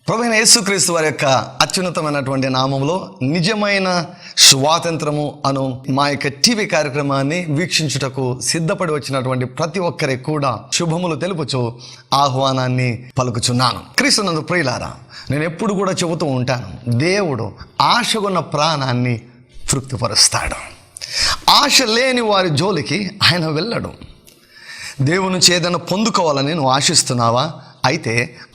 ప్రభువైన యేసుక్రీస్తు వారి యొక్క అత్యున్నతమైనటువంటి నామంలో నిజమైన స్వాతంత్రము అను మా యొక్క టీవీ కార్యక్రమాన్ని వీక్షించుటకు సిద్ధపడి వచ్చినటువంటి ప్రతి ఒక్కరికి కూడా శుభములు తెలుపుచు ఆహ్వానాన్ని పలుకుచున్నాను. క్రీస్తునందు ప్రియులారా, నేను ఎప్పుడు కూడా చెబుతూ ఉంటాను, దేవుడు ఆశగున్న ప్రాణాన్ని తృప్తిపరుస్తాడు. ఆశ లేని వారి జోలికి ఆయన వెళ్ళడు. దేవుని నుంచి ఏదైనా పొందుకోవాలని నువ్వు ఆశిస్తున్నావా? అయితే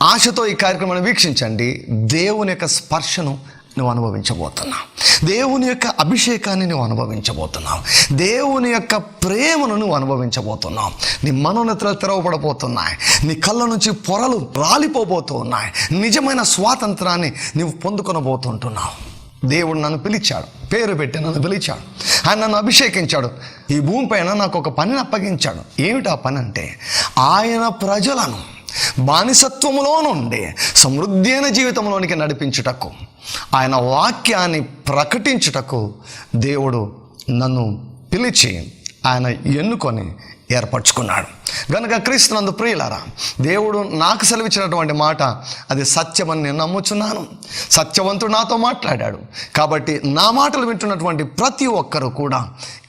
ఆశతో ఈ కార్యక్రమాన్ని వీక్షించండి. దేవుని యొక్క స్పర్శను నువ్వు అనుభవించబోతున్నావు. దేవుని యొక్క అభిషేకాన్ని నువ్వు అనుభవించబోతున్నావు. దేవుని యొక్క ప్రేమను నువ్వు అనుభవించబోతున్నావు. నీ మనోనేత్రాలు తెరవబడబోతున్నాయి. నీ కళ్ళ నుంచి పొరలు రాలిపోబోతున్నాయి. నిజమైన స్వాతంత్రాన్ని నువ్వు పొందుకొనబోతుంటున్నావు. దేవుడు నన్ను పిలిచాడు, పేరు పెట్టి నన్ను పిలిచాడు. ఆయన నన్ను అభిషేకించాడు. ఈ భూమిపైన నాకు ఒక పనిని అప్పగించాడు. ఏమిటి ఆ పని అంటే, ఆయన ప్రజలను బానిసత్వములో నుండి సమృద్ధి అయిన జీవితంలోనికి నడిపించుటకు, ఆయన వాక్యాన్ని ప్రకటించుటకు దేవుడు నన్ను పిలిచి ఆయన ఎన్నుకొని ఏర్పరచుకున్నాడు. గనుక క్రీస్తునందు ప్రియులారా, దేవుడు నాకు సెలవిచ్చినటువంటి మాట అది సత్యమని నేను నమ్ముచున్నాను. సత్యవంతుడు నాతో మాట్లాడాడు. కాబట్టి నా మాటలు వింటున్నటువంటి ప్రతి ఒక్కరూ కూడా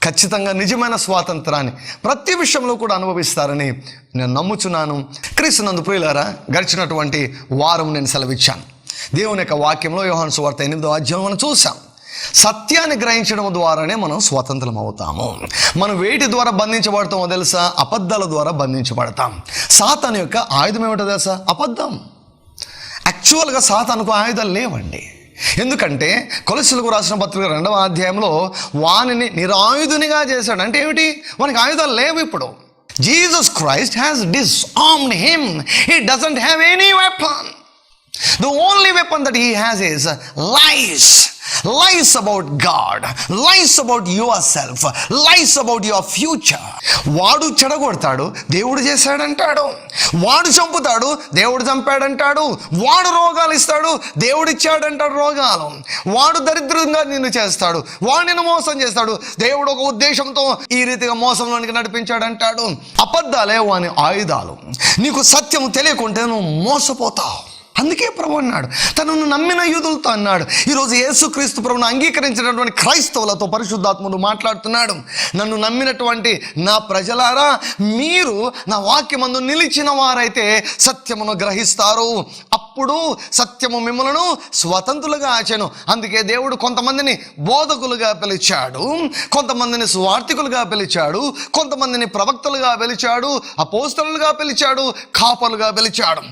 ఖచ్చితంగా నిజమైన స్వాతంత్రాన్ని ప్రతి విషయంలో కూడా అనుభవిస్తారని నేను నమ్ముచున్నాను. క్రీస్తునందు ప్రియులారా, గడిచినటువంటి వారం నేను సెలవిచ్చాను. దేవుని యొక్క వాక్యంలో యోహాను సువార్త 8వ అధ్యాయం మనం చూసాం. సత్యాన్ని గ్రహించడం ద్వారానే మనం స్వతంత్రం అవుతాము. మనం వేటి ద్వారా బంధించబడతామో తెలుసా? అబద్ధాల ద్వారా బంధించబడతాం. సాతాను యొక్క ఆయుధం ఏమిటో తెలుసా? అబద్ధం. యాక్చువల్గా సాతానుకు ఆయుధాలు లేవండి. ఎందుకంటే కొలస్సీలకు రాసిన పత్రిక 2వ అధ్యాయంలో వానిని నిరాయుధునిగా చేశాడు. అంటే ఏమిటి? వానికి ఆయుధాలు లేవు. ఇప్పుడు Jesus Christ has disarmed him. He doesn't have any weapon. The only weapon that he has is lies. Lies about God, lies about yourself, lies about your future. వాడు చెడగొడతాడు, దేవుడు చేశాడంటాడు. వాడు చంపుతాడు, దేవుడు చంపాడంటాడు. వాడు రోగాలు ఇస్తాడు, దేవుడు ఇచ్చాడంటాడు రోగాలు. వాడు దరిద్రంగా నిన్ను చేస్తాడు, వాడు నిన్ను మోసం చేస్తాడు, దేవుడు ఒక ఉద్దేశంతో ఈ రీతిగా మోసంలోనికి నడిపించాడంటాడు. అబద్ధాలే వాని ఆయుధాలు. నీకు సత్యం తెలియకుంటే నువ్వు మోసపోతావు. అందుకే ప్రభు అన్నాడు, తనను నమ్మిన యూదులతో అన్నాడు. ఈరోజు యేసుక్రీస్తు ప్రభువును అంగీకరించినటువంటి క్రైస్తవులతో పరిశుద్ధాత్ముడు మాట్లాడుతున్నాడు. నన్ను నమ్మినటువంటి నా ప్రజలారా, మీరు నా వాక్యమందు నిలిచిన వారైతే సత్యమును గ్రహిస్తారు. అప్పుడు సత్యము మిమ్మలను స్వతంత్రులుగా ఆచెను. అందుకే దేవుడు కొంతమందిని బోధకులుగా పిలిచాడు, కొంతమందిని సువార్థికులుగా పిలిచాడు, కొంతమందిని ప్రవక్తలుగా పిలిచాడు, అపోస్తలులుగా పిలిచాడు, కాపలుగా పిలిచాడు.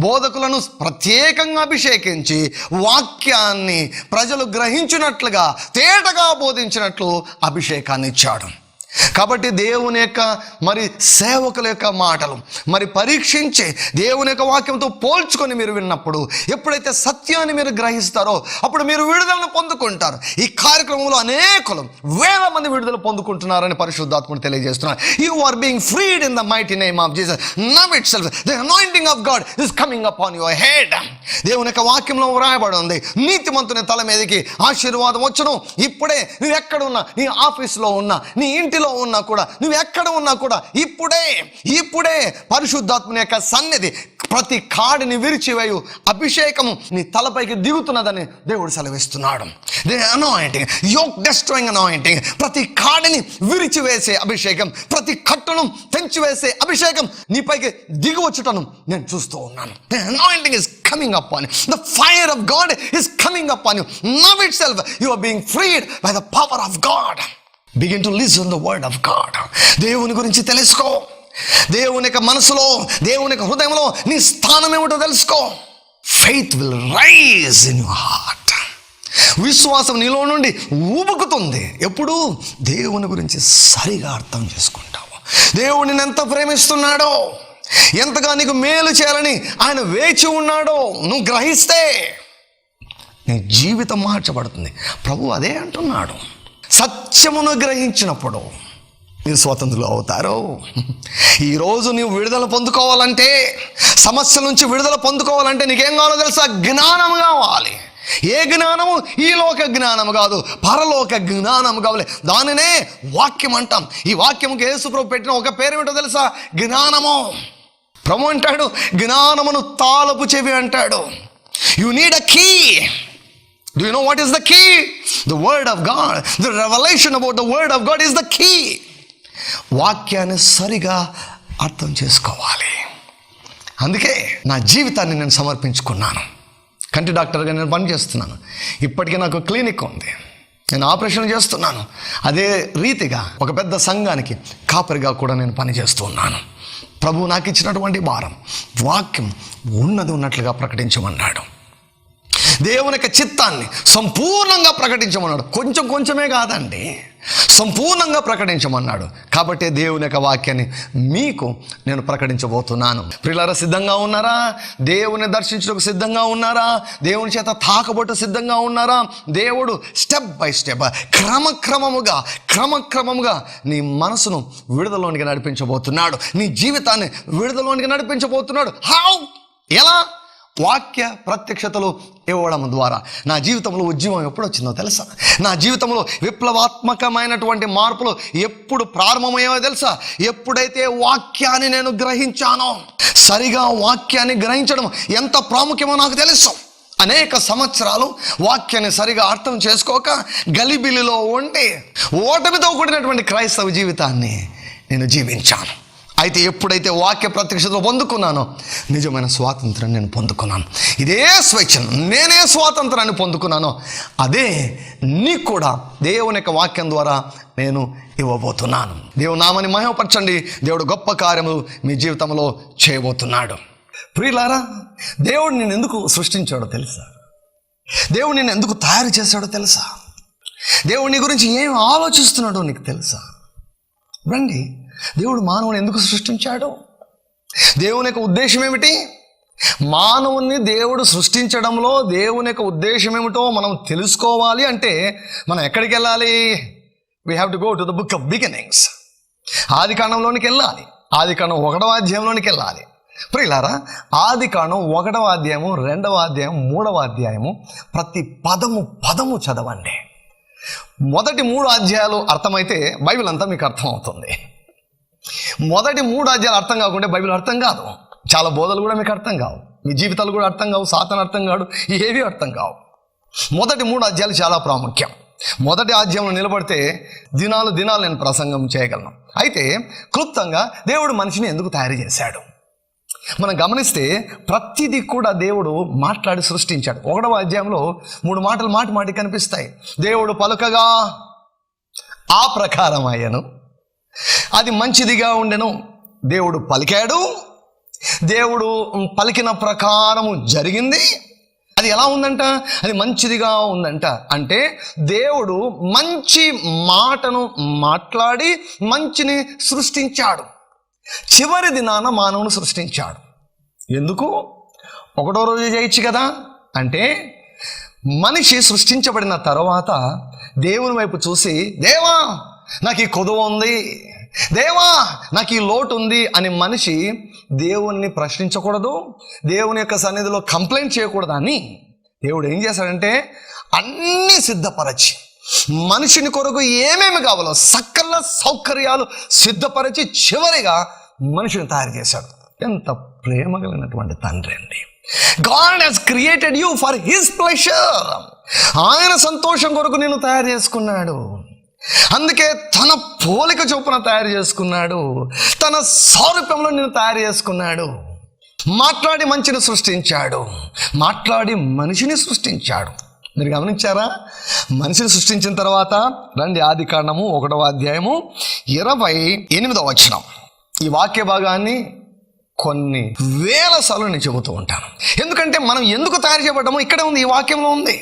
బోధకులను ప్రత్యేకంగా అభిషేకించి వాక్యాన్ని ప్రజలు గ్రహించినట్లుగా తేటగా బోధించినట్లు అభిషేకాన్ని ఇచ్చాడు. కాబట్టి దేవుని యొక్క సేవకుల యొక్క మాటలు పరీక్షించి దేవుని యొక్క వాక్యంతో పోల్చుకొని మీరు విన్నప్పుడు, ఎప్పుడైతే సత్యాన్ని మీరు గ్రహిస్తారో అప్పుడు మీరు విడుదలను పొందుకుంటారు. ఈ కార్యక్రమంలో అనేకులు వేల మంది విడుదల పొందుకుంటున్నారని పరిశుద్ధాత్ముడు తెలియజేస్తున్నారు. You are being freed in the mighty name of Jesus. Now itself the anointing of God is coming upon your head. దేవుని యొక్క వాక్యంలో వ్రాయబడి ఉంది, నీతిమంతుని తల మీదకి ఆశీర్వాదం వచ్చును. ఇప్పుడే నువ్వు ఎక్కడున్నా, నీ ఆఫీస్లో ఉన్నా, నీ ఇంటిలో ఉన్నా కూడా, నువ్వు ఎక్కడ ఉన్నా కూడా ఇప్పుడే పరిశుద్ధాత్మని యొక్క సన్నిధి ప్రతి కాడిని విరిచివేయు అభిషేకము నీ తలపైకి దిగుతున్నదని దేవుడు సెలవిస్తున్నాడు. అనాయింటింగ్, యోక్ డెస్ట్రాయింగ్ అనాయింటింగ్, ప్రతి కాడిని విరిచివేసే అభిషేకం, ప్రతి కట్టును తెంచివేసే అభిషేకం నీపైకి దిగువచ్చుటను నేను చూస్తూ ఉన్నాను. Anointing is coming upon you. The fire of God is coming upon you. Now itself you are being freed by the power of God. Begin to listen the word of God. దేవుని గురించి తెలుసుకో. దేవుని యొక్క మనసులో, దేవుని యొక్క హృదయంలో నీ స్థానం ఏమిటో తెలుసుకో. Faith will rise in your heart. విశ్వాసం నీలో నుండి ఊబుకుతుంది. ఎప్పుడు? దేవుని గురించి సరిగా అర్థం చేసుకుంటావు. దేవుడిని ఎంత ప్రేమిస్తున్నాడో, ఎంతగా నీకు మేలు చేయాలని ఆయన వేచి ఉన్నాడో నువ్వు గ్రహిస్తే నీ జీవితం మార్చబడుతుంది. ప్రభు అదే అంటున్నాడు. సత్యమును గ్రహించినప్పుడు మీరు స్వతంత్రులు అవుతారు. ఈరోజు నీవు విడుదల పొందుకోవాలంటే, సమస్యల నుంచి విడుదల పొందుకోవాలంటే నీకేం కావాలో తెలుసా? జ్ఞానం కావాలి. ఏ జ్ఞానము? ఈ లోక జ్ఞానము కాదు, పరలోక జ్ఞానము కావాలి. దానినే వాక్యం అంటాం. ఈ వాక్యముకి యేసు ప్రభు పెట్టిన ఒక పేరు ఏమిటో తెలుసా? జ్ఞానము. ప్రభు అంటాడు, జ్ఞానమును తాళపు చెవి అంటాడు. You need a key. Do you know what is the key? The word of God. The revelation about the word of God is the key. వాక్యాన్ని సరిగా అర్థం చేసుకోవాలి. అందుకే నా జీవితాన్ని నేను సమర్పించుకున్నాను. కంటి డాక్టర్గా నేను పనిచేస్తున్నాను. ఇప్పటికీ నాకు క్లినిక్ ఉంది. నేను ఆపరేషన్ చేస్తున్నాను. అదే రీతిగా ఒక పెద్ద సంఘానికి కాపరిగా కూడా నేను పనిచేస్తున్నాను. ప్రభువు నాకు ఇచ్చినటువంటి భారం, వాక్యం ఉన్నది ఉన్నట్లుగా ప్రకటించమన్నాడు. దేవుని యొక్క చిత్తాన్ని సంపూర్ణంగా ప్రకటించమన్నాడు. కొంచెం కొంచెమే కాదండి, సంపూర్ణంగా ప్రకటించమన్నాడు. కాబట్టి దేవుని యొక్క వాక్యాన్ని మీకు నేను ప్రకటించబోతున్నాను. ప్రియులారా, సిద్ధంగా ఉన్నారా? దేవుని దర్శించడానికి సిద్ధంగా ఉన్నారా? దేవుని చేత తాకబట్టు సిద్ధంగా ఉన్నారా? దేవుడు స్టెప్ బై స్టెప్ క్రమక్రమముగా నీ మనసును విడుదలలోనికి నడిపించబోతున్నాడు. నీ జీవితాన్ని విడుదలలోనికి నడిపించబోతున్నాడు. హౌ? ఎలా? వాక్య ప్రత్యక్షతలు ఇవ్వడం ద్వారా. నా జీవితంలో ఉద్యమం ఎప్పుడు వచ్చిందో తెలుసా? నా జీవితంలో విప్లవాత్మకమైనటువంటి మార్పులు ఎప్పుడు ప్రారంభమయ్యాయో తెలుసా? ఎప్పుడైతే వాక్యాన్ని నేను గ్రహించానో. సరిగా వాక్యాన్ని గ్రహించడం ఎంత ప్రాముఖ్యమో నాకు తెలుసు. అనేక సంవత్సరాలు వాక్యాన్ని సరిగా అర్థం చేసుకోక గలిబిలిలో ఉండి ఓటమితో కూడినటువంటి క్రైస్తవ జీవితాన్ని నేను జీవించాను. అయితే ఎప్పుడైతే వాక్య ప్రత్యక్షతలో పొందుకున్నానో నిజమైన స్వాతంత్రాన్ని నేను పొందుకున్నాను. ఇదే స్వేచ్ఛను, నేనే స్వాతంత్రాన్ని పొందుకున్నానో అదే నీకు కూడా దేవుని యొక్క వాక్యం ద్వారా నేను ఇవ్వబోతున్నాను. దేవుని నామాన్ని మహిమపరచండి. దేవుడు గొప్ప కార్యములు మీ జీవితంలో చేయబోతున్నాడు. ప్రియులారా, దేవుడు నేను ఎందుకు సృష్టించాడో తెలుసా? దేవుడు నేను ఎందుకు తయారు చేశాడో తెలుసా? దేవుడు నీ గురించి ఏం ఆలోచిస్తున్నాడో నీకు తెలుసా? రండి, దేవుడు మానవుని ఎందుకు సృష్టించాడు? దేవుని యొక్క ఉద్దేశం ఏమిటి? మానవుని దేవుడు సృష్టించడంలో దేవుని యొక్క ఉద్దేశం ఏమిటో మనం తెలుసుకోవాలి అంటే మనం ఎక్కడికి వెళ్ళాలి? We have to go to the book of beginnings. ఆదికాండంలోనికి వెళ్ళాలి. ఆదికాండం 1వ అధ్యాయంలోనికి వెళ్ళాలి. ప్రియులారా, ఆదికాండం 1వ అధ్యాయము, 2వ అధ్యాయం, 3వ అధ్యాయము ప్రతి పదము చదవండి. మొదటి 3 అధ్యాయాలు అర్థమైతే బైబిల్ అంతా మీకు అర్థమవుతుంది. మొదటి 3 అధ్యాయాలు అర్థం కాకుంటే బైబిల్ అర్థం కాదు. చాలా బోధలు కూడా మీకు అర్థం కావు. మీ జీవితాలు కూడా అర్థం కావు. సాతాను అర్థం కాడు. ఏవి అర్థం కావు. మొదటి 3 అధ్యాయాలు చాలా ప్రాముఖ్యం. మొదటి అధ్యాయంలో నిలబడితే దినాలు నేను ప్రసంగం చేయగలను. అయితే క్లుప్తంగా దేవుడు మనిషిని ఎందుకు తయారు చేశాడు మనం గమనిస్తే ప్రతిదీ కూడా దేవుడు మాట్లాడి సృష్టించాడు. 1వ అధ్యాయంలో 3 మాటలు మాటి కనిపిస్తాయి. దేవుడు పలుకగా ఆ ప్రకారం అయ్యను, అది మంచిదిగా ఉండెను. దేవుడు పలికాడు, దేవుడు పలికిన ప్రకారము జరిగింది. అది ఎలా ఉందంట? అది మంచిదిగా ఉందంట. అంటే దేవుడు మంచి మాటను మాట్లాడి మంచిని సృష్టించాడు. చివరి దినాన మానవుని సృష్టించాడు. ఎందుకు? 1వ రోజు చేయొచ్చు కదా. అంటే మనిషి సృష్టించబడిన తర్వాత దేవుని వైపు చూసి, దేవా నాకు ఈ కొదువ ఉంది, దేవా నాకు ఈ లోటు ఉంది అని మనిషి దేవుణ్ణి ప్రశ్నించకూడదు, దేవుని యొక్క సన్నిధిలో కంప్లైంట్ చేయకూడదు అని దేవుడు ఏం చేశాడంటే అన్నీ సిద్ధపరచి మనిషిని కొరకు ఏమేమి కావాలో సకల సౌకర్యాలు సిద్ధపరిచి చివరిగా మనిషిని తయారు చేశాడు. ఎంత ప్రేమ కలిగినటువంటి తండ్రి అండి. God has created you for his pleasure. ఆయన సంతోషం కొరకు నేను తయారు చేసుకున్నాడు. అందుకే తన పోలిక చొప్పున తయారు చేసుకున్నాడు. తన సారూప్యంలో నేను తయారు చేసుకున్నాడు. మాట్లాడి మంచిని సృష్టించాడు, మాట్లాడి మనిషిని సృష్టించాడు. మీరు గమనించారా? మనిషిని సృష్టించిన తర్వాత రండి ఆదికాండము 1వ అధ్యాయము 28వ వచనం. ఈ వాక్య భాగాన్ని కొన్ని వేల సార్లు నేను చెబుతూ ఉంటాను. ఎందుకంటే మనం ఎందుకు తయారు చేయబడ్డామో ఇక్కడే ఉంది, ఈ వాక్యంలో ఉంది.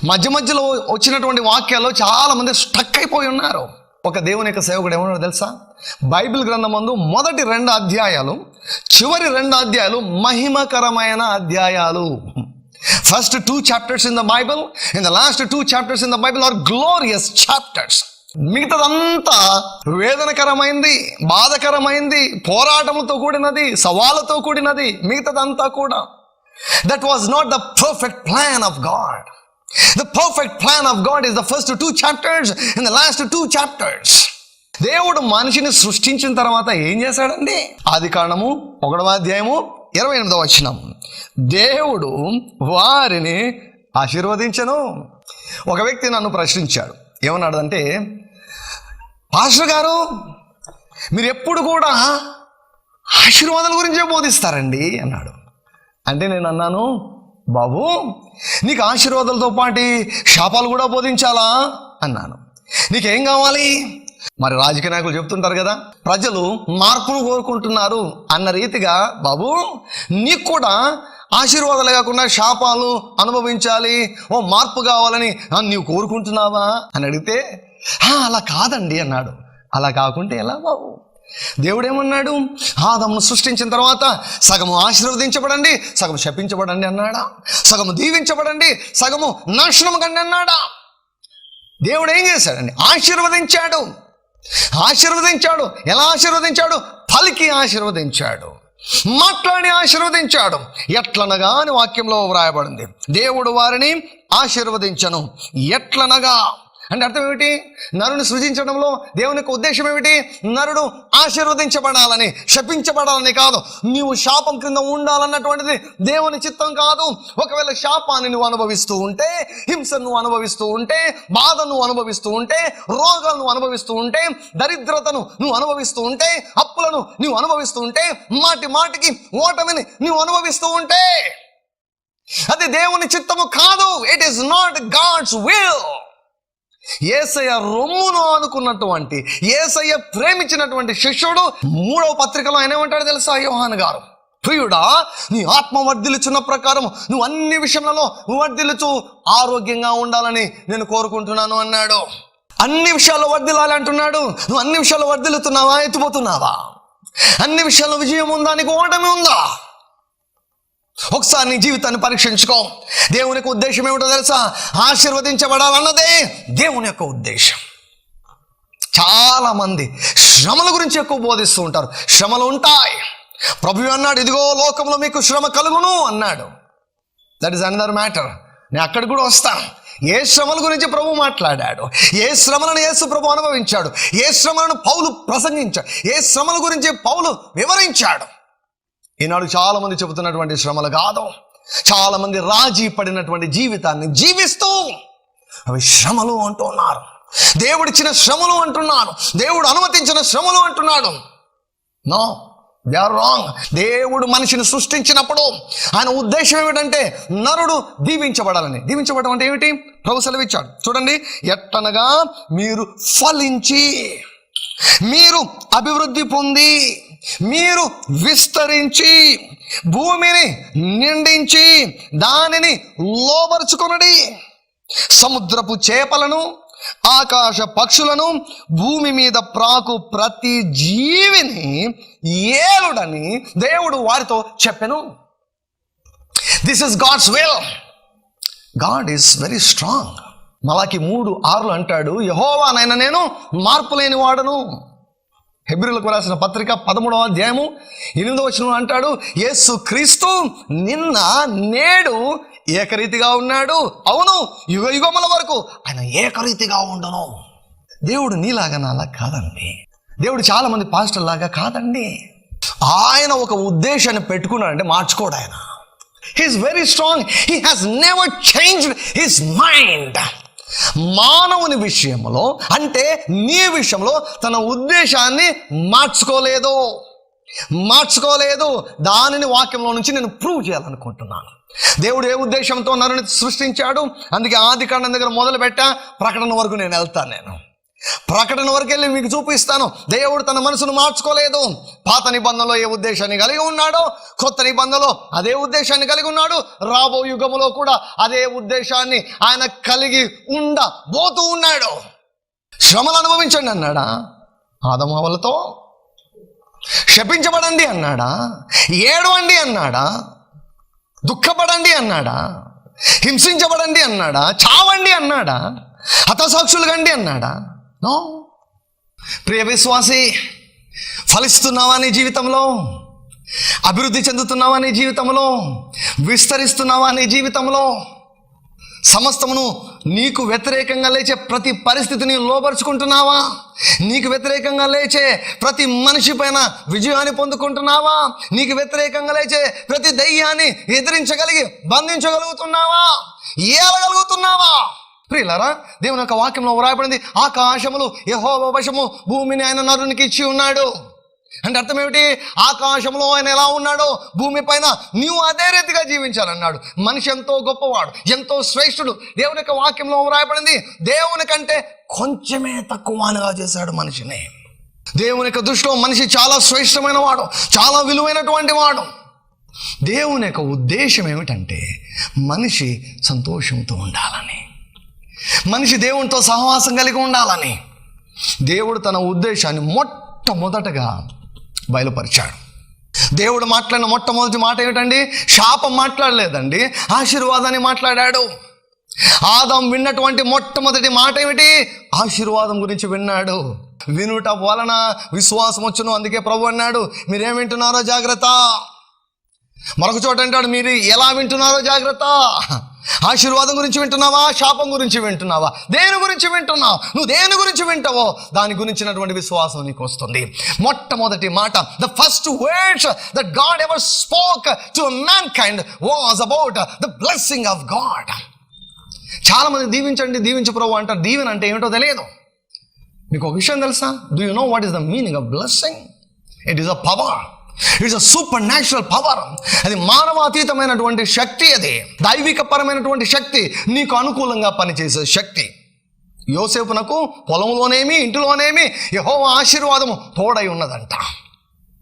మధ్యలో వచ్చినటువంటి వాక్యాల్లో చాలా మంది స్టక్ అయిపోయి ఉన్నారు. ఒక దేవుని యొక్క సేవకుడు ఏమన్నాడు తెలుసా? బైబిల్ గ్రంథమందు మొదటి 2 అధ్యాయాలు, చివరి 2 అధ్యాయాలు మహిమకరమైన అధ్యాయాలు. First 2 chapters in the Bible and the last 2 chapters in the Bible are glorious chapters. మిగతాదంతా వేదనకరమైంది, బాధకరమైంది, పోరాటముతో కూడినది, సవాళ్ళతో కూడినది. మిగతాదంతా కూడా that was not the perfect plan of God. The perfect plan of God is the first 2 chapters and the last 2 chapters. దేవుడు మనిషిని సృష్టించిన తర్వాత ఏం చేశాడండి? ఆదికాండము 1వ అధ్యాయము 28వ వచనం, దేవుడు వారిని ఆశీర్వదించెను. ఒక వ్యక్తి నన్ను ప్రశ్నించాడు. ఏమన్నాడంటే, పాస్టర్ గారు మీరు ఎప్పుడు కూడా ఆశీర్వాదాల గురించే బోధిస్తారండి అన్నాడు. అంటే నేను అన్నాను, బాబు నీకు ఆశీర్వాదాలతో పాటు శాపాలు కూడా బోధించాలా అన్నాను. నీకేం కావాలి? మరి రాజకీయ నాయకులు చెప్తుంటారు కదా, ప్రజలు మార్పును కోరుకుంటున్నారు అన్న రీతిగా, బాబు నీకు కూడా ఆశీర్వాదాలు కాకుండా శాపాలు అనుభవించాలి, ఓ మార్పు కావాలని నీవు కోరుకుంటున్నావా అని అడిగితే, అలా కాదండి అన్నాడు. అలా కాకుంటే ఎలా బాబు? దేవుడు ఏమన్నాడు? ఆదామును సృష్టించిన తర్వాత సగము ఆశీర్వదించబడండి, సగము శపించబడండి అన్నాడా? సగము దీవించబడండి, సగము నాశనం కండి అన్నాడా? దేవుడు ఏం చేశాడండి? ఆశీర్వదించాడు. ఎలా ఆశీర్వదించాడు? పలికి ఆశీర్వదించాడు, మాట్లాడి ఆశీర్వదించాడు. ఎట్లనగా అని వాక్యంలో వ్రాయబడింది, దేవుడు వారిని ఆశీర్వదించను. ఎట్లనగా అంటే అర్థం ఏమిటి? నరుని సృజించడంలో దేవుని యొక్క ఉద్దేశం ఏమిటి? నరుడు ఆశీర్వదించబడాలని, శపించబడాలని కాదు. నీవు శాపం క్రింద ఉండాలన్నటువంటిది దేవుని చిత్తం కాదు. ఒకవేళ శాపాన్ని నువ్వు అనుభవిస్తూ ఉంటే, హింసను నువ్వు అనుభవిస్తూ ఉంటే, బాధను నువ్వు అనుభవిస్తూ ఉంటే, రోగాలను నువ్వు అనుభవిస్తూ ఉంటే, దరిద్రతను నువ్వు అనుభవిస్తూ ఉంటే, అప్పులను నువ్వు అనుభవిస్తూ ఉంటే, మాటికి ఓటమిని నువ్వు అనుభవిస్తూ ఉంటే, అది దేవుని చిత్తము కాదు. It is not God's will. Yesayya రొమ్మును ఆనుకున్నటువంటి, యేసయ్య ప్రేమించినటువంటి శిష్యుడు 3వ పత్రికలో ఆయన ఏమంటాడు తెలుసా? యోహాను గారు, ప్రియుడా నీ ఆత్మ వర్ధిల్లుచున్న ప్రకారం నువ్వు అన్ని విషయాలలో వర్ధిల్లుచు ఆరోగ్యంగా ఉండాలని నేను కోరుకుంటున్నాను అన్నాడు. అన్ని విషయాల్లో వర్ధిల్లాలి అంటున్నాడు. నువ్వు అన్ని విషయాల్లో వర్ధిల్లుతున్నావా? ఎత్తుపోతున్నావా? అన్ని విషయాల్లో విజయం ఉందా? నీకు ఓటమి ఉందా? ఒకసారి నీ జీవితాన్ని పరీక్షించుకో. దేవుని యొక్క ఉద్దేశం ఏమిటో తెలుసా? ఆశీర్వదించబడాలన్నదే దేవుని యొక్క ఉద్దేశం. చాలా మంది శ్రమల గురించి ఎక్కువ బోధిస్తూ ఉంటారు. శ్రమలు ఉంటాయి. ప్రభువు అన్నాడు, ఇదిగో లోకంలో మీకు శ్రమ కలుగును అన్నాడు. That is another matter. నేను అక్కడికి కూడా వస్తాను. ఏ శ్రమల గురించి ప్రభు మాట్లాడాడు, ఏ శ్రమలను యేసు ప్రభు అనుభవించాడు, ఏ శ్రమలను పౌలు ప్రసంగించాడు, ఏ శ్రమల గురించి పౌలు వివరించాడు. ఈనాడు చాలా మంది చెబుతున్నటువంటి శ్రమలు కాదు, చాలా మంది రాజీ పడినటువంటి జీవితాన్ని జీవిస్తూ అవి శ్రమలు అంటున్నారు. దేవుడిచ్చిన శ్రమలు అంటున్నాను, దేవుడు అనుమతించిన శ్రమలు అంటున్నాడు. No, they are wrong. దేవుడు మనిషిని సృష్టించినప్పుడు ఆయన ఉద్దేశం ఏమిటంటే నరుడు దీవించబడాలని. దీవించబడడం అంటే ఏమిటి? ప్రభు సెలవిచ్చాడు చూడండి, ఎట్టనగా మీరు ఫలించి, మీరు అభివృద్ధి పొంది, మీరు విస్తరించి, భూమిని నిండించి దానిని లోబరుచుకొనుడి. సముద్రపు చేపలను, ఆకాశ పక్షులను, భూమి మీద ప్రాకు ప్రతి జీవిని ఏలుడని దేవుడు వారితో చెప్పెను. This is God's will. God is very strong. Malachi 3:6 అంటాడు, యెహోవానైన నేను మార్పు లేని వాడను. హెబ్రీయులకు రాసిన పత్రిక 13వ అధ్యాయము 8వ వచనం అంటాడు, యేసు క్రీస్తు నిన్న నేడు ఏకరీతిగా ఉన్నాడు. అవును, యుగ యుగముల వరకు ఆయన ఏకరీతిగా ఉండను. దేవుడు నీలాగా నాలా కాదండి. దేవుడు చాలా మంది పాస్టర్ లాగా కాదండి. ఆయన ఒక ఉద్దేశాన్ని పెట్టుకున్నాడంటే మార్చుకోడు. ఆయన he is very strong. He has never changed his mind. మానవుని విషయంలో అంటే నీ విషయంలో తన ఉద్దేశాన్ని మార్చుకోలేదు. దానిని వాక్యంలో నుంచి నేను ప్రూవ్ చేయాలనుకుంటున్నాను. దేవుడు ఏ ఉద్దేశంతో నరుని సృష్టించాడు? అందుకే ఆదికాండం దగ్గర మొదలు పెట్టా, ప్రకటన వరకు నేను వెళ్తాను. ప్రకటన వరకు వెళ్ళి మీకు చూపిస్తాను. దేవుడు తన మనసును మార్చుకోలేదు. పాత నిబంధనలో ఏ ఉద్దేశాన్ని కలిగి ఉన్నాడో కొత్త నిబంధనలో అదే ఉద్దేశాన్ని కలిగి ఉన్నాడు. రాబో యుగములో కూడా అదే ఉద్దేశాన్ని ఆయన కలిగి ఉండబోతూ ఉన్నాడు. శ్రమలు అనుభవించండి అన్నాడా ఆదాము హవ్వలతో? శపించబడండి అన్నాడా? ఏడవండి అన్నాడా? దుఃఖపడండి అన్నాడా? హింసించబడండి అన్నాడా? చావండి అన్నాడా? హతసాక్షులు కండి అన్నాడా? నో. ప్రియ విశ్వాసి, ఫలిస్తున్నావా నీ జీవితంలో? అభివృద్ధి చెందుతున్నావా నీ జీవితంలో? విస్తరిస్తున్నావా నీ జీవితంలో? సమస్తమును నీకు వ్యతిరేకంగా లేచే ప్రతి పరిస్థితిని లోపరుచుకుంటున్నావా? నీకు వ్యతిరేకంగా లేచే ప్రతి మనిషి పైన విజయాన్ని పొందుకుంటున్నావా? నీకు వ్యతిరేకంగా లేచే ప్రతి దయ్యాన్ని ఎదిరించగలిగి బంధించగలుగుతున్నావా? ఏలగలుగుతున్నావా? ప్రియులారా, దేవుని యొక్క వాక్యంలో వ్రాయబడింది, ఆకాశములు యెహోవా వశము, భూమిని ఆయన నరునికి ఇచ్చి ఉన్నాడు. అంటే అర్థం ఏమిటి? ఆకాశంలో ఆయన ఎలా ఉన్నాడో భూమి పైన నీవు అదే రీతిగా జీవించాలన్నాడు. మనిషి ఎంతో గొప్పవాడు, ఎంతో శ్రేష్ఠుడు. దేవుని యొక్క వాక్యంలో వ్రాయబడింది, దేవుని కంటే కొంచెమే తక్కువగా చేశాడు మనిషిని. దేవుని యొక్క దృష్టిలో మనిషి చాలా శ్రేష్టమైన వాడు, చాలా విలువైనటువంటి వాడు. దేవుని యొక్క ఉద్దేశం ఏమిటంటే మనిషి సంతోషంతో ఉండాలని, మనిషి దేవునితో సహవాసం కలిగి ఉండాలని. దేవుడు తన ఉద్దేశాన్ని మొట్టమొదటగా బయలుపరిచాడు. దేవుడు మాట్లాడిన మొట్టమొదటి మాట ఏమిటండి? శాపం మాట్లాడలేదండి, ఆశీర్వాదాన్ని మాట్లాడాడు. ఆదాం విన్నటువంటి మొట్టమొదటి మాట ఏమిటి? ఆశీర్వాదం గురించి విన్నాడు. వినుట వలన విశ్వాసం వచ్చును. అందుకే ప్రభు అన్నాడు, మీరేం వింటున్నారో జాగ్రత్త. మరొక చోట అంటాడు, మీరు ఎలా వింటున్నారో జాగ్రత్త. ఆశీర్వాదం గురించి వింటున్నావా? శాపం గురించి వింటున్నావా? దేని గురించి వింటున్నావు? నువ్వు దేని గురించి వింటావో దాని గురించినటువంటి విశ్వాసం నీకు వస్తుంది. మొట్టమొదటి మాట, the first words that God ever spoke to mankind was about the blessing of God. చాలా మంది దీవించండి, దీవించు ప్రభు అంటారు. దీవెన అంటే ఏమిటో తెలియదు. మీకు ఒక విషయం తెలుసా? Do you know what is the meaning of blessing? It is a power. It's a super natural power. అది మానవాతీతమైనటువంటి శక్తి, అది దైవిక పరమైనటువంటి శక్తి, నీకు అనుకూలంగా పనిచేసే శక్తి. యోసేపునకు పొలంలోనేమి ఇంటిలోనేమి యెహోవా ఆశీర్వాదము తోడై ఉన్నదంట.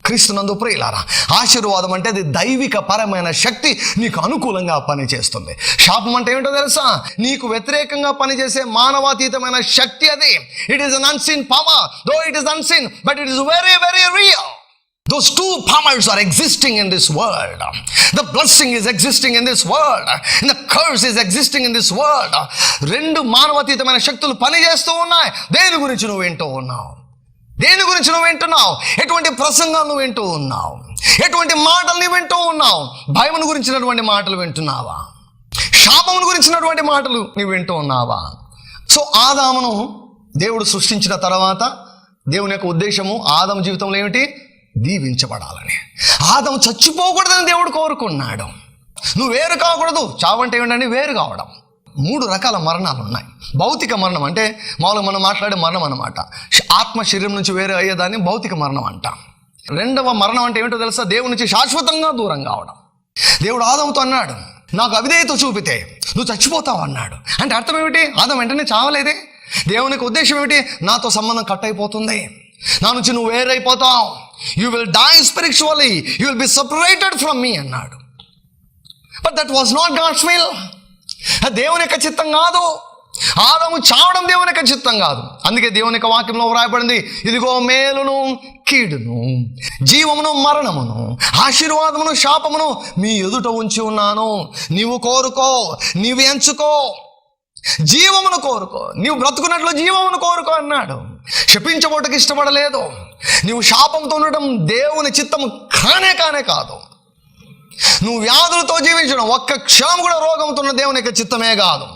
క్రీస్తునందు ప్రియులారా, ఆశీర్వాదం అంటే అది దైవిక పరమైన శక్తి, నీకు అనుకూలంగా పనిచేస్తుంది. శాపం అంటే ఏమిటో తెలుసా? నీకు వ్యతిరేకంగా పనిచేసే మానవాతీతమైన శక్తి అది. It is an unseen power, though it is unseen, but it is very very real. Those two powers are existing in this world. The blessing is existing in this world, and the curse is existing in this world. రెండు మానవాతీతమైన శక్తులు పనిచేస్తూ ఉన్నాయి. దేని గురించి నువ్వు వింటూ ఉన్నావు? దేని గురించి నువ్వు వింటున్నావు? ఎటువంటి ప్రసంగాలు నువ్వు వింటూ ఉన్నావు? ఎటువంటి మాటలు నువ్వు వింటూ ఉన్నావు? భయమును గురించినటువంటి మాటలు వింటున్నావా? శాపమును గురించినటువంటి మాటలు నువ్వు వింటూ ఉన్నావా? సో ఆదామును దేవుడు సృష్టించిన తర్వాత దేవుని యొక్క ఉద్దేశము ఆదాము జీవితంలో ఏమిటి? దీవించబడాలని. ఆదాము చచ్చిపోకూడదని దేవుడు కోరుకున్నాడు. నువ్వు వేరు కాకూడదు. చావంటే ఏంటంటే వేరు కావడం. 3 రకాల మరణాలు ఉన్నాయి. భౌతిక మరణం అంటే మామూలుగా మనం మాట్లాడే మరణం అన్నమాట. ఆత్మ శరీరం నుంచి వేరు అయ్యేదాన్ని భౌతిక మరణం అంటాం. రెండవ మరణం అంటే ఏమిటో తెలుసా? దేవుని నుంచి శాశ్వతంగా దూరం కావడం. దేవుడు ఆదాముతో అన్నాడు, నాకు అవిధేయత చూపితే నువ్వు చచ్చిపోతావు అన్నాడు. అంటే అర్థం ఏమిటి? ఆదాము వెంటనే చావలేదే. దేవునికి ఉద్దేశం ఏమిటి? నాతో సంబంధం కట్ అయిపోతుంది, నా నుంచి నువ్వు వేరైపోతావు, you will die spiritually, you will be separated from me అన్నాడు. But that was not God's will. దేవుని యొక్క చిత్తం కాదు. ఆదాము చావడం దేవుని యొక్క చిత్తం కాదు. అందుకే దేవుని యొక్క వాక్యంలో వ్రాయబడింది, ఇదిగో మేలును కీడును, జీవమును మరణమును, ఆశీర్వాదమును శాపమును మీ ఎదుట ఉంచి ఉన్నాను. నీవు కోరుకో, నీవు ఎంచుకో, జీవమును కోరుకో, నీవు బ్రతుకున్నట్లు జీవమును కోరుకో అన్నాడు. శపించబోటకు ఇష్టపడలేదు. నీవు శాపంతో ఉండడం దేవుని చిత్తము కానే కాదు. నువ్వు వ్యాధులతో జీవించడం, ఒక్క క్షణం కూడా రోగంతో ఉన్న దేవుని యొక్క చిత్తమే కాదు.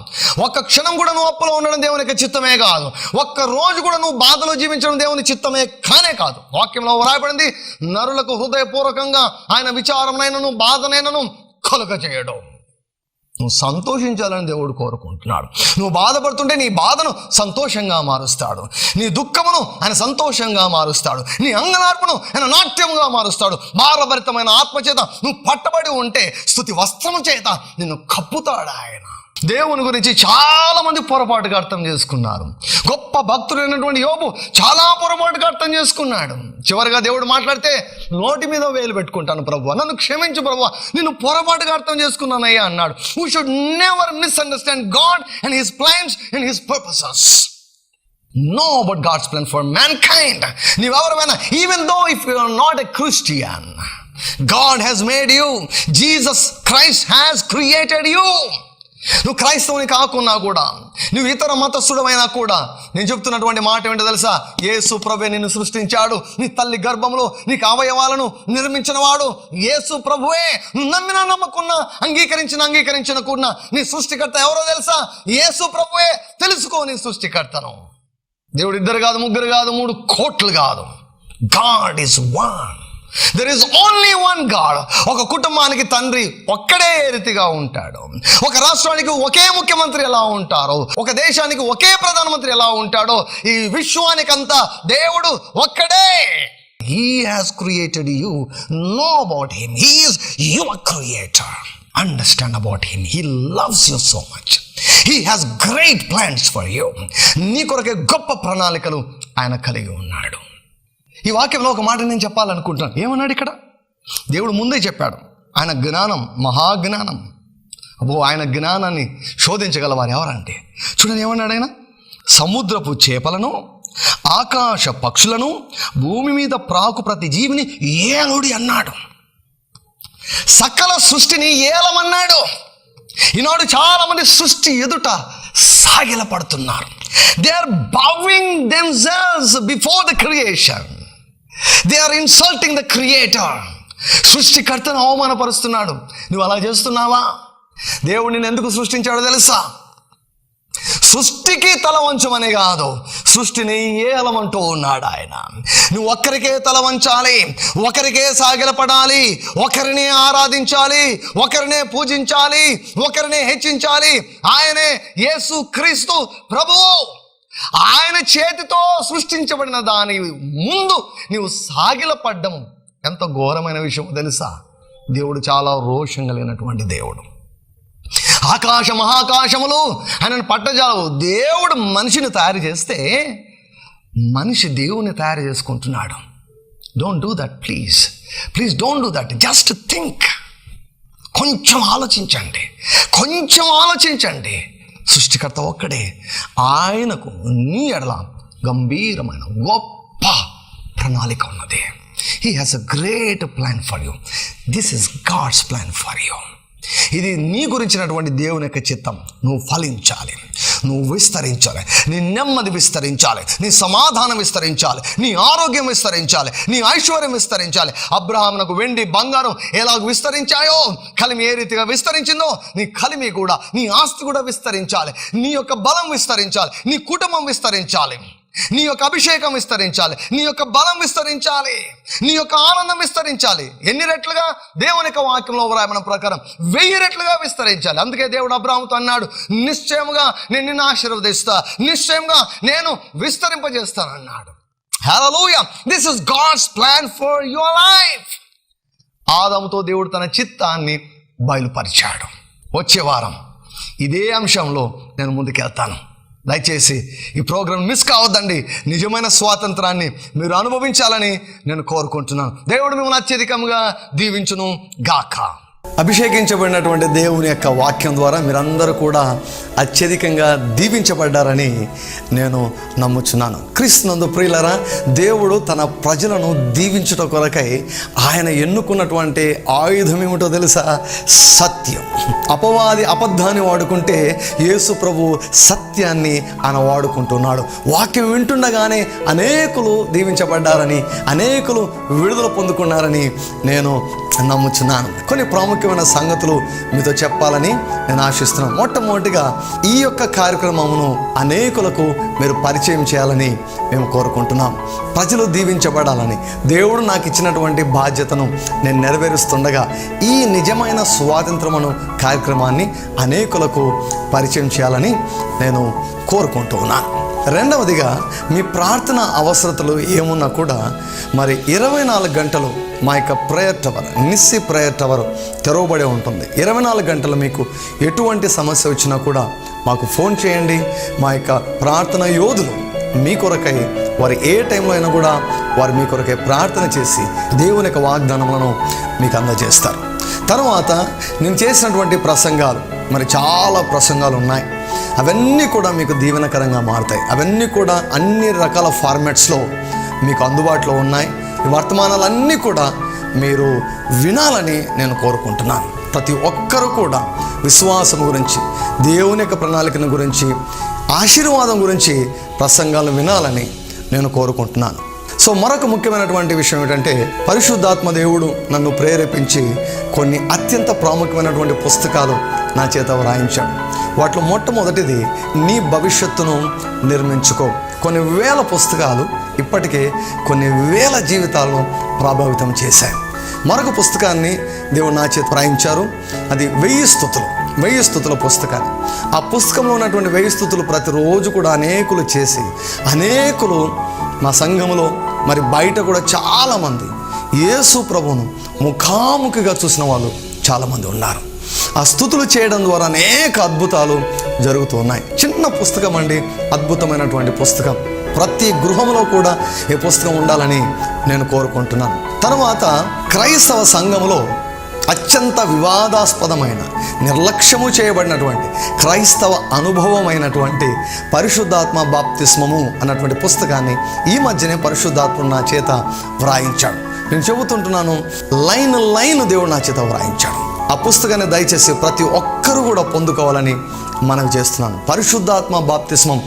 ఒక్క క్షణం కూడా నువ్వు అప్పులో ఉండడం దేవుని యొక్క చిత్తమే కాదు. ఒక్క రోజు కూడా నువ్వు బాధలో జీవించడం దేవుని చిత్తమే కానే కాదు. వాక్యంలో వ్రాయబడింది, నరులకు హృదయపూర్వకంగా ఆయన విచారమునైనను బాధనైనను కలుగ చేయడం. నువ్వు సంతోషించాలని దేవుడు కోరుకుంటున్నాడు. నువ్వు బాధపడుతుంటే నీ బాధను సంతోషంగా మారుస్తాడు. నీ దుఃఖమును ఆయన సంతోషంగా మారుస్తాడు. నీ అంగనార్పును ఆయన నాట్యముగా మారుస్తాడు. భారభరితమైన ఆత్మచేత నువ్వు పట్టబడి ఉంటే స్తుతి వస్త్రము చేత నిన్ను కప్పుతాడు ఆయన. దేవుని గురించి చాలా మంది పొరపాటుగా అర్థం చేసుకున్నారు. గొప్ప భక్తుడైనటువంటి యోబు చాలా పొరపాటుగా అర్థం చేసుకున్నాడు. చివరిగా దేవుడు మాట్లాడితే, నోటి మీద వేలు పెట్టుకుంటాను ప్రభువా, నన్ను క్షమించు ప్రభువా, నేను పొరపాటుగా అర్థం చేసుకున్నానయ్యా అన్నాడు. We should never misunderstand God and his plans and his purposes. Know about God's plan for mankind. నీవెవరైనా, even though if you are not a Christian, God has made you. Jesus Christ has created you. నువ్వు క్రైస్తవుని కాకున్నా కూడా, నువ్వు ఇతర మతస్థుడమైనా కూడా, నేను చెప్తున్నటువంటి మాట ఏంటో తెలుసా? యేసు ప్రభువే నిన్ను సృష్టించాడు. నీ తల్లి గర్భంలో నీకు అవయవాలను నిర్మించిన వాడు యేసు ప్రభువే. నువ్వు నమ్మినా నమ్మకున్నా, అంగీకరించిన నీ సృష్టికర్త ఎవరో తెలుసా? యేసు ప్రభువే. తెలుసుకో నీ సృష్టికర్తను. దేవుడు 2 కాదు, 3 కాదు, 3 కోట్లు కాదు. God is one. There is only one God. ఒక కుటుంబానికి తండ్రి ఒక్కడే రీతిగా ఉంటాడు. ఒక రాష్ట్రానికి ఒకే ముఖ్యమంత్రి ఎలా ఉంటారో, ఒక దేశానికి ఒకే ప్రధానమంత్రి ఎలా ఉంటాడో, ఈ విశ్వానికంతా దేవుడు ఒక్కడే. He has created you. Know about him. He is your creator. Understand about him. He loves you so much. He has great plans for you. నీ కొరకే గొప్ప ప్రణాళికలు ఆయన కలిగి ఉన్నాడు. ఈ వాక్యంలో ఒక మాట నేను చెప్పాలనుకుంటున్నాను. ఏమన్నాడు ఇక్కడ? దేవుడు ముందే చెప్పాడు. ఆయన జ్ఞానం మహాజ్ఞానం. ఆయన జ్ఞానాన్ని శోధించగలవారు ఎవరంటే, చూడండి ఏమన్నాడు ఆయన? సముద్రపు చేపలను, ఆకాశ పక్షులను, భూమి మీద ప్రాకు ప్రతి జీవిని ఏలుడి అన్నాడు. సకల సృష్టిని ఏలమన్నాడు. ఈనాడు చాలా మంది సృష్టి ఎదుట సాగిలపడుతున్నారు. They are bowing themselves before the creation. They are insulting the creator. సృష్టికర్తను అవమానపరుస్తున్నాడు. నువ్వు అలా చేస్తున్నావా? దేవుడు నిన్ను ఎందుకు సృష్టించాడో తెలుసా? సృష్టికి తల వంచమని కాదు, సృష్టిని ఏలమంటూ ఉన్నాడు ఆయన. నువ్వు ఒక్కరికే తల వంచాలి, ఒకరికే సాగిలపడాలి, ఒకరిని ఆరాధించాలి, ఒకరినే పూజించాలి, ఒకరినే హెచ్చించాలి. ఆయనే యేసు క్రీస్తు ప్రభువు. ఆయన చేతితో సృష్టించబడిన దాని ముందు నీవు సాగిలపడ్డం ఎంత ఘోరమైన విషయం తెలుసా? దేవుడు చాలా రోషం కలిగినటువంటి దేవుడు. ఆకాశ మహాకాశములు ఆయనను పట్టజాలవు. దేవుడు మనిషిని తయారు చేస్తే మనిషి దేవుని తయారు చేసుకుంటున్నాడు. Don't do that please. Please don't do that. Just think. కొంచెం ఆలోచించండి. సృష్టికర్త ఒక్కడే. ఆయనకు నీ ఎడల గంభీరమైన గొప్ప ప్రణాళిక ఉన్నది. He has a great plan for you. This is God's plan for you. ఇది నీ గురించినటువంటి దేవుని యొక్క చిత్తం. నువ్వు ఫలించాలి, నువ్వు విస్తరించాలి, నీ నెమ్మది విస్తరించాలి, నీ సమాధానం విస్తరించాలి, నీ ఆరోగ్యం విస్తరించాలి, నీ ఐశ్వర్యం విస్తరించాలి. అబ్రహామునకు వెండి బంగారం ఎలాగ విస్తరించాయో, కలిమి ఏ రీతిగా విస్తరించిందో, నీ కలిమి కూడా, నీ ఆస్తి కూడా విస్తరించాలి. నీ యొక్క బలం విస్తరించాలి, నీ కుటుంబం విస్తరించాలి, నీ యొక్క అభిషేకం విస్తరించాలి, నీ యొక్క బలం విస్తరించాలి, నీ యొక్క ఆనందం విస్తరించాలి. ఎన్ని రెట్లుగా? దేవుని యొక్క వాక్యంలో వ్రాయబడిన ప్రకారం 1000 రెట్లుగా విస్తరించాలి. అందుకే దేవుడు అబ్రాహాముతో అన్నాడు, నిశ్చయముగా నేను నిన్ను ఆశీర్వదిస్తా, నిశ్చయంగా నేను విస్తరింపజేస్తాను అన్నాడు. Hallelujah. This is God's plan for your life. ఆదాముతో దేవుడు తన చిత్తాన్ని బయలుపరిచాడు. వచ్చే వారం ఇదే అంశంలో నేను ముందుకెళ్తాను. దయచేసి ఈ ప్రోగ్రాం మిస్ కావద్దండి. నిజమైన స్వాతంత్రాన్ని మీరు అనుభవించాలని నేను కోరుకుంటున్నాను. దేవుడు మిమ్మల్ని అత్యధికంగా దీవించును గాక. అభిషేకించబడినటువంటి దేవుని యొక్క వాక్యం ద్వారా మీరందరూ కూడా అత్యధికంగా దీవించబడ్డారని నేను నమ్ముచున్నాను. క్రీస్తునందు ప్రియులారా, దేవుడు తన ప్రజలను దీవించుట కొరకై ఆయన ఎన్నుకున్నటువంటి ఆయుధం ఏమిటో తెలుసా? సత్యం. అపవాది అబద్ధాన్ని వాడుకుంటే యేసు ప్రభు సత్యాన్ని ఆయన వాడుకుంటున్నాడు. వాక్యం వింటుండగానే అనేకులు దీవించబడ్డారని, అనేకులు విడుదల పొందుకున్నారని నేను నమ్ముచున్నాను. కొన్ని ప్రాముఖ్యమైన సంగతులు మీతో చెప్పాలని నేను ఆశిస్తున్నాను. మొట్టమొదటిగా ఈ యొక్క కార్యక్రమమును అనేకులకు మీరు పరిచయం చేయాలని మేము కోరుకుంటున్నాం. ప్రజలు దీవించబడాలని దేవుడు నాకు ఇచ్చినటువంటి బాధ్యతను నేను నెరవేరుస్తుండగా ఈ నిజమైన స్వాతంత్రమును కార్యక్రమాన్ని అనేకులకు పరిచయం చేయాలని నేను కోరుకుంటూ ఉన్నాను. రెండవదిగా మీ ప్రార్థన అవసరతలు ఏమున్నా కూడా మరి 24 గంటలు మా యొక్క prayer tower, Nissi prayer tower తెరవబడి ఉంటుంది. 24 గంటలు మీకు ఎటువంటి సమస్య వచ్చినా కూడా మాకు ఫోన్ చేయండి. మా యొక్క ప్రార్థన యోధులు మీ కొరకై వారు ఏ టైంలో అయినా కూడా వారు మీ కొరకై ప్రార్థన చేసి దేవుని యొక్క వాగ్దానములను మీకు అందజేస్తారు. తర్వాత నేను చేసినటువంటి ప్రసంగాలు, మరి చాలా ప్రసంగాలు ఉన్నాయి. అవన్నీ కూడా మీకు దీవెనకరంగా మారుతాయి. అవన్నీ కూడా అన్ని రకాల ఫార్మాట్స్లో మీకు అందుబాటులో ఉన్నాయి. ఈ వర్తమానాలన్నీ కూడా మీరు వినాలని నేను కోరుకుంటున్నాను. ప్రతి ఒక్కరూ కూడా విశ్వాసం గురించి, దేవుని యొక్క ప్రణాళికను గురించి, ఆశీర్వాదం గురించి ప్రసంగాలు వినాలని నేను కోరుకుంటున్నాను. సో మరొక ముఖ్యమైనటువంటి విషయం ఏంటంటే, పరిశుద్ధాత్మ దేవుడు నన్ను ప్రేరేపించి కొన్ని అత్యంత ప్రాముఖ్యమైనటువంటి పుస్తకాలు నా చేత వ్రాయించాడు. వాటిలో మొట్టమొదటిది నీ భవిష్యత్తును నిర్మించుకో. కొన్ని వేల పుస్తకాలు ఇప్పటికే కొన్ని వేల జీవితాలను ప్రభావితం చేశాయి. మరొక పుస్తకాన్ని దేవుడు నా చేత వ్రాయించారు. అది 1000 స్తుతుల పుస్తకాన్ని. ఆ పుస్తకంలో ఉన్నటువంటి 1000 స్తుతులు ప్రతిరోజు కూడా అనేకులు చేసి, అనేకులు మా సంఘంలో మరి బయట కూడా చాలామంది యేసు ప్రభువును ముఖాముఖిగా చూసిన వాళ్ళు చాలామంది ఉన్నారు. ఆ స్తుతులు చేయడం ద్వారా అనేక అద్భుతాలు జరుగుతూ ఉన్నాయి. చిన్న పుస్తకం అండి, అద్భుతమైనటువంటి పుస్తకం. ప్రతి గృహంలో కూడా ఈ పుస్తకం ఉండాలని నేను కోరుకుంటున్నాను. తర్వాత క్రైస్తవ సంఘంలో అత్యంత వివాదాస్పదమైన, నిర్లక్ష్యము చేయబడినటువంటి క్రైస్తవ అనుభవమైనటువంటి పరిశుద్ధాత్మ బాప్తిస్మము అన్నటువంటి పుస్తకాన్ని ఈ మధ్యనే పరిశుద్ధాత్మ నా చేత వ్రాయించాడు. నేను చెబుతుంటున్నాను, లైన్ దేవుడు నా చేత వ్రాయించాడు. ఆ పుస్తకాన్ని దయచేసి ప్రతి ఒక్కరూ కూడా పొందుకోవాలని మనవి చేస్తున్నాను. పరిశుద్ధాత్మ బాప్తిస్మం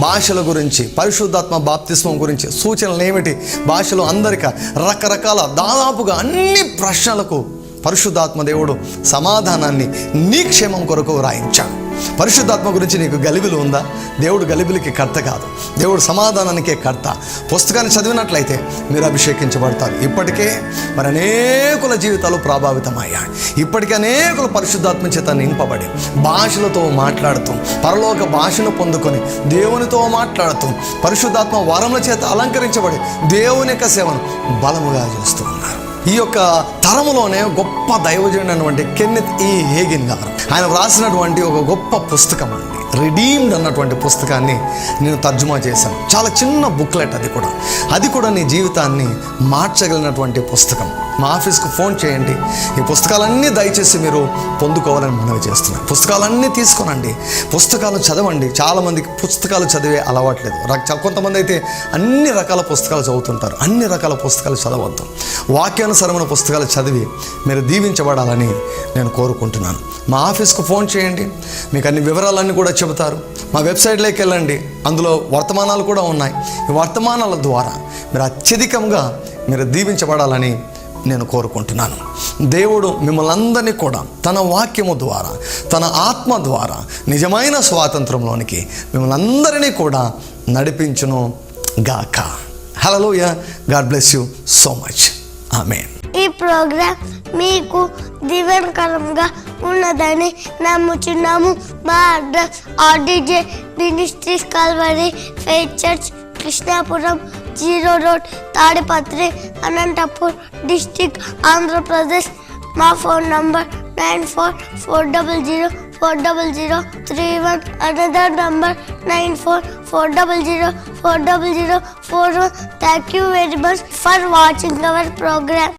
భాషల గురించి, పరిశుద్ధాత్మ బాప్తిస్మం గురించి సూచనలు ఏమిటి, భాషలు అందరికీ రకరకాల దాదాపుగా అన్ని ప్రశ్నలకు పరిశుద్ధాత్మ దేవుడు సమాధానాన్ని నీ క్షేమం కొరకు వ్రాయించాడు. పరిశుద్ధాత్మ గురించి నీకు గలిబిలు ఉందా? దేవుడు గలిబిలికి కర్త కాదు, దేవుడు సమాధానానికే కర్త. పుస్తకాన్ని చదివినట్లయితే మీరు అభిషేకించబడతారు. ఇప్పటికే మరి అనేకుల జీవితాలు ప్రభావితమయ్యాయి. ఇప్పటికే అనేకులు పరిశుద్ధాత్మ చేత నింపబడి భాషలతో మాట్లాడుతూ, పరలోక భాషను పొందుకొని దేవునితో మాట్లాడుతూ, పరిశుద్ధాత్మ వరముల చేత అలంకరించబడి దేవుని యొక్క సేవను బలముగా చేస్తూ ఉన్నారు. ఈ యొక్క తరములోనే గొప్ప దైవజనుడైనటువంటి కెన్నెత్ ఈ హేగిన్ గారు, ఆయన వ్రాసినటువంటి ఒక గొప్ప పుస్తకం అండి, రిడీమ్డ్ అన్నటువంటి పుస్తకాన్ని నేను తర్జుమా చేశాను. చాలా చిన్న బుక్లెట్ అది కూడా నీ జీవితాన్ని మార్చగలిగినటువంటి పుస్తకం. మా ఆఫీస్కి ఫోన్ చేయండి. ఈ పుస్తకాలన్నీ దయచేసి మీరు పొందుకోవాలని మనవి చేస్తున్నాను. పుస్తకాలన్నీ తీసుకోనండి, పుస్తకాలు చదవండి. చాలామందికి పుస్తకాలు చదివే అలవాట్లేదు. కొంతమంది అయితే అన్ని రకాల పుస్తకాలు చదువుతుంటారు. అన్ని రకాల పుస్తకాలు చదవద్దు. వాక్యానుసారమైన పుస్తకాలు చదివి మీరు దీవించబడాలని నేను కోరుకుంటున్నాను. మా ఆఫీస్కు ఫోన్ చేయండి, మీకు అన్ని వివరాలన్నీ కూడా చెబుతారు. మా వెబ్సైట్లోకి వెళ్ళండి, అందులో వర్తమానాలు కూడా ఉన్నాయి. ఈ వర్తమానాల ద్వారా మీరు అత్యధికంగా మీరు దీవించబడాలని నేను కోరుకుంటున్నాను. దేవుడు మిమ్మల్ని అందరినీ కూడా తన వాక్యము ద్వారా, తన ఆత్మ ద్వారా నిజమైన స్వాతంత్రంలోనికి మిమ్మల్ని అందరినీ కూడా నడిపించును గాక. హల్లెలూయా. God bless you so much. ఆమేన్. ఈ ప్రోగ్రాం మీకు దీవెనకరంగా ఉన్నదని నమ్ముచున్నాము. మా address RDJ ministries Calvary faith church, Krishnapuram 0 road, Tadipatri, Anantapur district, Andhra Pradesh. మా phone number 9440040031. Another number 9440040041. Thank you very much for watching our program.